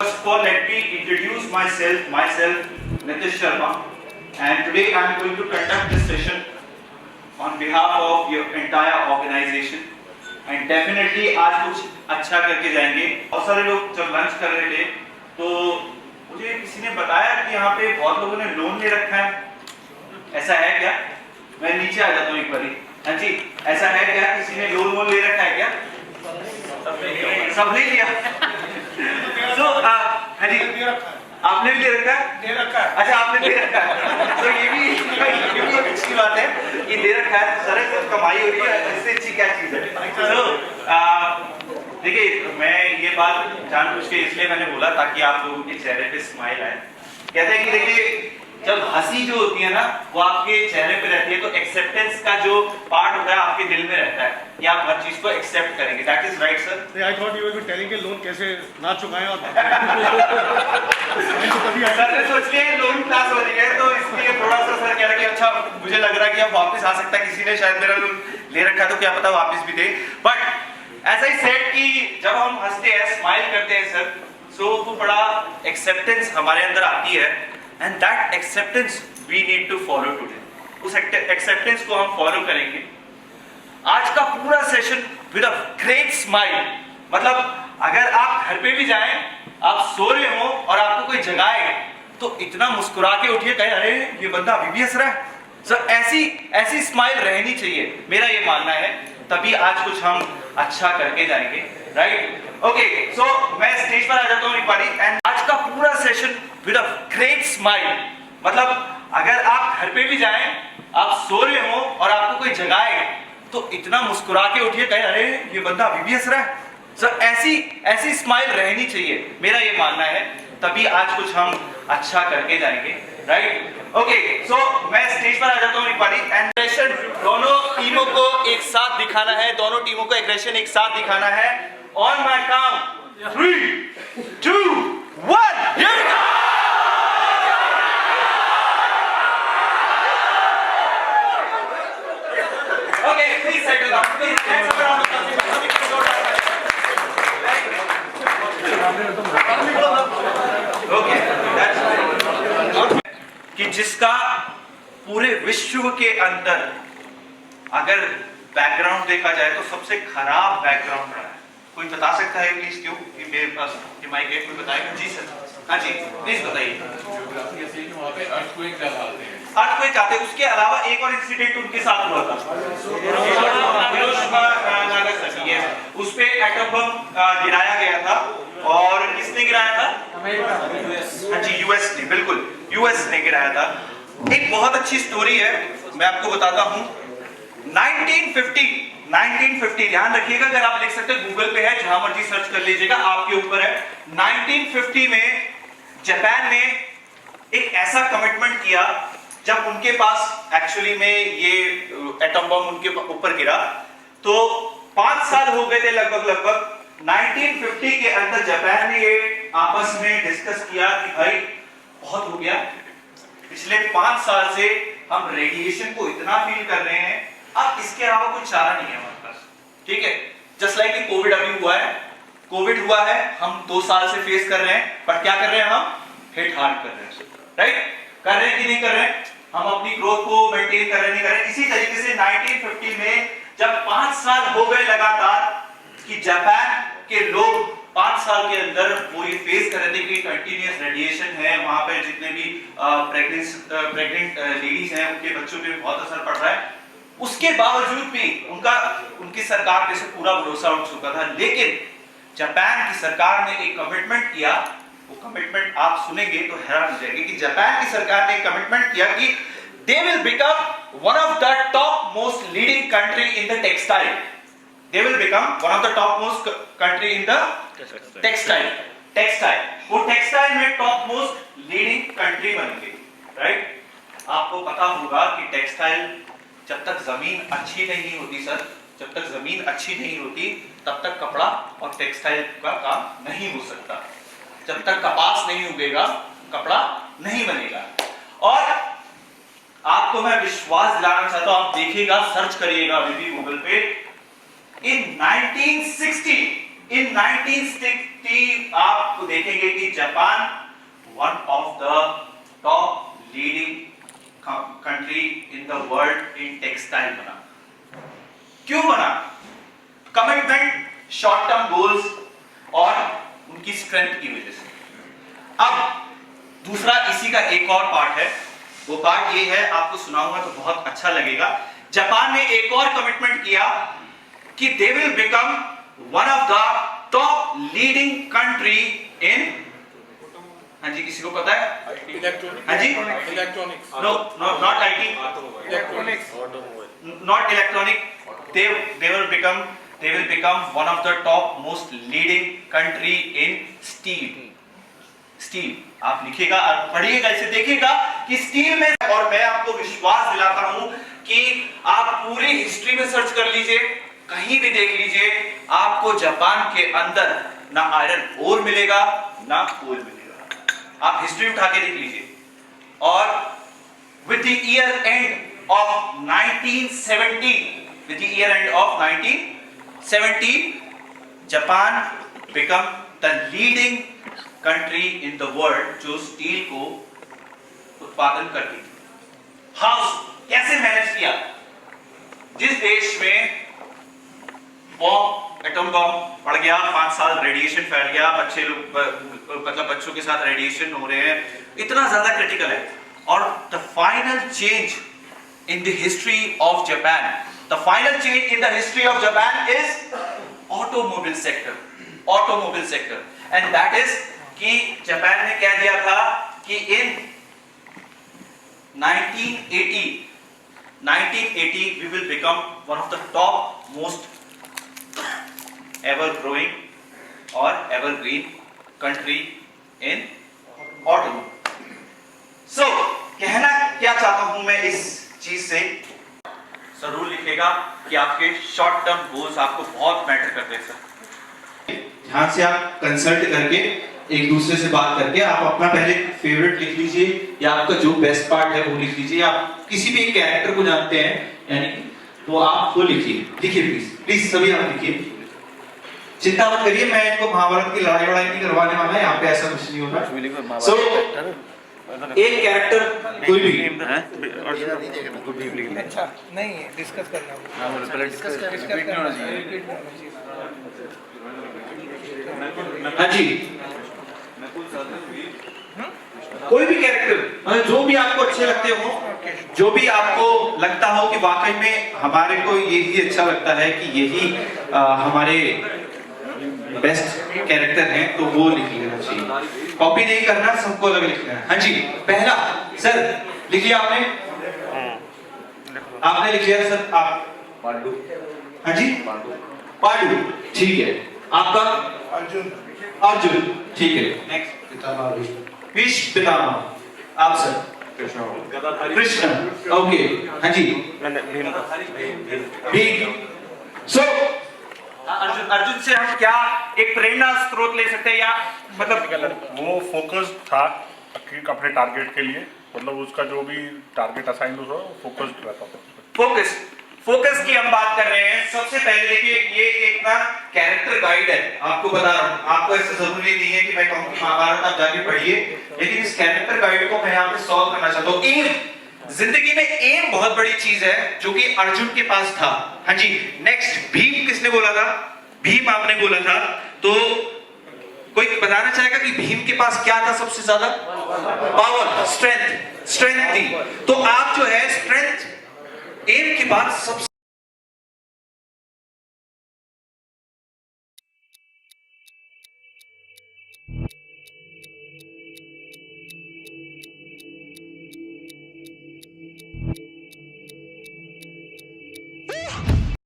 First of all, let me introduce myself Nitish Sharma, and today I am going to conduct this session on behalf of your entire organization. And definitely आज कुछ अच्छा करके जाएंगे। बहुत सारे लोग जब लंच कर रहे थे तो मुझे किसी ने बताया कि यहाँ पे बहुत लोगों ने लोन ले रखा है। ऐसा है क्या? मैं नीचे आ जाता हूँ एक बारी। हाँ जी, ऐसा है क्या? किसी ने लोन ले रखा है क्या? सब ले लिया। तो हाँ जी, आपने भी ले रखा है? दे रखा है। अच्छा, आपने ले रखा है। तो ये भी एक अच्छी बात है कि दे रखा है। सारे सब कमाई हो रही है, इससे अच्छी क्या चीज है? तो देखिए, मैं ये बात जानबूझ के इसलिए मैंने बोला ताकि आप लोगों के चेहरे पे स्माइल आए। कहते हैं कि देखिए, जब हंसी जो होती है ना वो आपके चेहरे पे रहती है, तो एक्सेप्टेंस का जो पार्ट होता है आपके दिल में रहता है कि आप हर चीज को एक्सेप्ट करेंगे। That is right sir. I thought you were telling के लोन कैसे ना चुकाएं और सर ने सोच लिया लोन क्लास हो रही है तो इसलिए थोड़ा सा सर कह रहा कि अच्छा मुझे लग रहा है कि अब वापस आ सकता है, किसी ने शायद मेरा लोन ले रखा है तो क्या पता वापस भी दे। बट ऐसा ही सेड कि जब हम हंसते हैं, स्माइल करते हैं सर, सो वो बड़ा एक्सेप्टेंस हमारे अंदर आती है, and that acceptance we need to follow today. उस एक्सेप्टेंस को हम फॉलो करेंगे। आज का पूरा session with a great smile. मतलब अगर आप घर पे भी जाएं, आप सो रहे हो और आपको कोई जगाए तो इतना मुस्कुरा के उठिए, कहे अरे ये बंदा अभी भी हंस रहा है। सर ऐसी स्माइल रहनी चाहिए, मेरा ये मानना है, तभी आज कुछ हम अच्छा करके जाएंगे। राइट? ओके, सो मैं स्टेज पर आ जाता हूँ एक बारी। एंड आज का पूरा session with a great smile. मतलब अगर आप घर पे भी जाएं, आप सो रहे हो और आपको कोई जगाए तो इतना मुस्कुरा के उठिए, कहे अरे ये बंदा अभी भी हंस रहा है। सर ऐसी स्माइल रहनी चाहिए, मेरा ये मानना है, तभी आज कुछ हम अच्छा करके जाएंगे। राइट? ओके, सो मैं स्टेज पर आ जाता हूँ एक बारी। एग्रेशन दोनों टीमों को एक साथ दिखाना है, दोनों टीमों को एग्रेशन एक साथ दिखाना है। On my count 3, 2, 1 here we go. Okay, please settle down. Please, let's have a round of applause. Okay, that's right. कि जिसका पूरे विश्व के अंदर अगर बैकग्राउंड देखा जाए तो सबसे खराब बैकग्राउंड रहा है। कोई बता सकता है प्लीज क्यों? कि मेरे पास ये माइक है, कोई बताएगा? जी सर। हाँ जी, प्लीज बताइए। वहाँ पे अर्थक्वेक ज्यादा आते हैं। अर्थक्वेक आते हैं, उसके अलावा एक और इंसिडेंट उनके साथ हुआ था, हिरोशिमा नागासाकी। उस पे एटम बम गिराया गया था, और किसने गिराया था? हाँ जी, यूएस ने, बिल्कुल यूएस ने गिराया था। एक बहुत अच्छी स्टोरी है, मैं आपको बताता हूँ। 1950 ध्यान रखिएगा, अगर आप लिख सकते हैं गूगल पे है, जहां मर्जी सर्च कर लीजिएगा, आपके ऊपर है। 1950 में जापान ने एक ऐसा कमिटमेंट किया, जब उनके पास एक्चुअली में ये एटम बम उनके ऊपर गिरा तो 5 साल हो गए थे लगभग। 1950 के अंदर जापान ने ये आपस में डिस्कस किया कि भाई बहुत हो गया, पिछले 5 साल से हम रेडिएशन को इतना फील कर रहे हैं, अब इसके अलावा कोई चारा नहीं है हमारे पास। ठीक है, जस्ट लाइक कोविड अभी हुआ है, हम 2 साल से फेस कर रहे हैं, बट क्या कर रहे हैं हम? हिट हार्ड कर रहे हैं। राइट? कर रहे हैं कि नहीं कर रहे हैं? हम अपनी ग्रोथ को मेंटेन कर रहे नहीं कर रहे। इसी तरीके से 1950 में जब 5 साल हो गए लगातार कि जापान के लोग 5 साल के अंदर वो ये फेस कर रहे थे कि कंटिन्यूअस रेडिएशन है, वहां पे जितने भी प्रेग्नेंट लेडीज हैं उनके बच्चों पे बहुत असर पड़ रहा है, उसके बावजूद भी उनकी सरकार पे से पूरा भरोसा उठ चुका था। लेकिन जापान की सरकार ने एक कमिटमेंट किया, वो कमिटमेंट आप सुनेंगे तो हैरान हो जाएंगे कि जापान की सरकार ने कमिटमेंट किया कि they will become one of the top most leading country in the textile. They will become one of the top most country in the textile. वो टेक्सटाइल में टॉप मोस्ट लीडिंग कंट्री बनेंगे। Right? आपको पता होगा कि textile जब तक जमीन अच्छी नहीं होती सर, जब तक जमीन अच्छी नहीं होती तब तक कपड़ा और टेक्सटाइल का काम नहीं हो सकता। जब तक कपास नहीं उगेगा कपड़ा नहीं बनेगा। और आपको मैं विश्वास दिलाना चाहता हूं, आप देखिएगा, सर्च करिएगा अभी भी गूगल पे, इन 1960 इन 1960 आप देखेंगे कि Japan one of the top leading country in the world in textile बना। क्यों बना? कमिटमेंट, शॉर्ट टर्म गोल्स और उनकी स्ट्रेंथ की वजह से। अब दूसरा इसी का एक और पार्ट है, वो पार्ट ये है, आपको सुनाऊंगा तो बहुत अच्छा लगेगा। जापान ने एक और कमिटमेंट किया कि they will become one of the top leading country in, हाँ जी किसी को पता है? इलेक्ट्रॉनिक्स। हाँ जी? Electronics. No no not IT, electronics. not electronic. They will become one of the top most leading country in steel. आप लिखिएगा और पढ़िएगा, इसे देखिएगा कि स्टील में, और मैं आपको विश्वास दिलाता हूं कि आप पूरी हिस्ट्री में सर्च कर लीजिए, कहीं भी देख लीजिए, आपको जापान के अंदर ना आयरन ओर मिलेगा ना कोल मिलेगा। आप हिस्ट्री उठा के देख लीजिए। और with the year end of 1970, Japan become the leading country in the world जो स्टील को उत्पादन करती थी। हाउ, कैसे मैनेज किया? जिस देश में बॉम्ब, एटम बॉम्ब पड़ गया, 5 साल रेडिएशन फैल गया, बच्चे लोग मतलब बच्चों के साथ रेडिएशन हो रहे हैं, इतना ज्यादा क्रिटिकल है। और the final change in the history of Japan, the final change in the history of Japan is automobile sector, and that is कि जापान ने क्या दिया था कि in 1980 we will become one of the top most ever growing or evergreen country in automobile. So, कहना क्या चाहता हूं मैं इस चीज से, जरूर लिखेगा कि आपके शॉर्ट टर्म गोल्स आपको बहुत मैटर करते हैं सर। ध्यान से आप कंसल्ट करके, एक दूसरे से बात करके, आप अपना पहले फेवरेट लिख लीजिए या आपका जो बेस्ट पार्ट है वो लिख लीजिए। आप किसी भी एक कैरेक्टर को जानते हैं यानी तो आप वो लिखिए प्लीज सभी आप लिखिए। चिंता मत करिए, मैं इनको महाभारत की लड़ाई नहीं करवाने वाला, यहाँ पे ऐसा कुछ नहीं होगा। सो एक कैरेक्टर कोई भी अच्छा नहीं डिस्कस करना, डिस्कस हाँ जी, कोई भी कैरेक्टर जो भी आपको अच्छे लगते हो, जो भी आपको लगता हो कि वाकई में हमारे को यही अच्छा लगता है कि यही हमारे बेस्ट कैरेक्टर हैं, तो वो लिख लेना चाहिए। कॉपी नहीं करना, सबको अलग लिखना है। हाँ जी, पहला सर लिख लिया आपने लिख लिया सर, आप पांडु। हाँ जी पांडु, ठीक है। आपका अर्जुन, ठीक है। नेक्स्ट भीष्म पितामह, आप सर कृष्ण, ओके। हाँ जी भीम। सो अर्जुन से हम क्या एक प्रेरणा स्रोत ले सकते हैं, या मतलब वो फोकस था अपने टारगेट के लिए, मतलब उसका जो भी टारगेट असाइन हुआ फोकस्ड रहता था। फोकस की हम बात कर रहे हैं। सबसे पहले देखिए, ये एक ना कैरेक्टर गाइड है, आपको बता रहा हूँ, आपको ऐसा जरूरी नहीं है कि मैं कहूँ कि महाभारत आप जाके पढ़िए, लेकिन इस कैरेक्टर गाइड को मैं यहाँ पे सॉल्व करना चाहता हूँ। एम, जिंदगी में एम बहुत बड़ी चीज है जो कि अर्जुन के पास था। हाँ जी, नेक्स्ट भीम, किसने बोला था? भीम आपने बोला था। तो कोई बताना चाहेगा कि भीम के पास क्या था सबसे ज्यादा? पावर, स्ट्रेंथ थी। तो आप जो है स्ट्रेंथ एम के बाद सबसे